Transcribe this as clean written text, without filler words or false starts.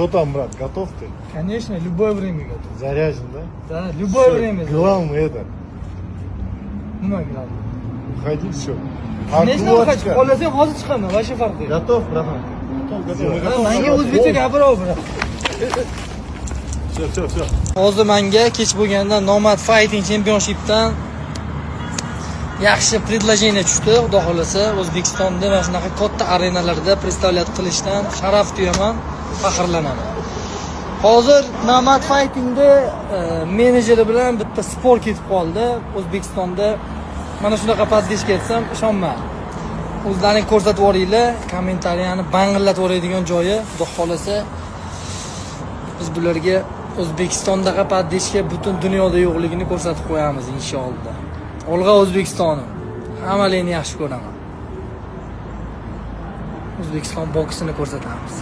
Что там, брат, готов ты? Конечно, любое время готов. Заряжен, да? Да, любое Всё, время. Главное это. Nima qiladi? Уходи, все. Nechta uxlashib qolasang hozir chiqaman, вообще farqi yo'q. Готов, братан? Готов. Menga o'zbekcha gapiraver, brat. Все. Hozir menga kech bo'lganda Nomad Fighting Championship'dan yaxshi предложение tushdi. Xudo xolasa O'zbekistonda mana shunaqa katta arenalarda представлять qilishdan sharaf tuyaman, faxrlanaman. Hozir Nomad Fightingda menejeri bilan bitta spor ketib qoldi. O'zbekistonda mana shunaqa podlishga aytsam ishonma. O'zlaring ko'rsatib yuboringlar, kommentariyani bangillatib yuboradigan joyi, xudo xolasa biz bularga O'zbekistonda podlishga butun dunyoda yo'qligini ko'rsatib qo'yamiz inshaalloh. Olg'a O'zbekistonim. Hammalaringni yaxshi ko'raman. O'zbekiston boksini ko'rsatamiz.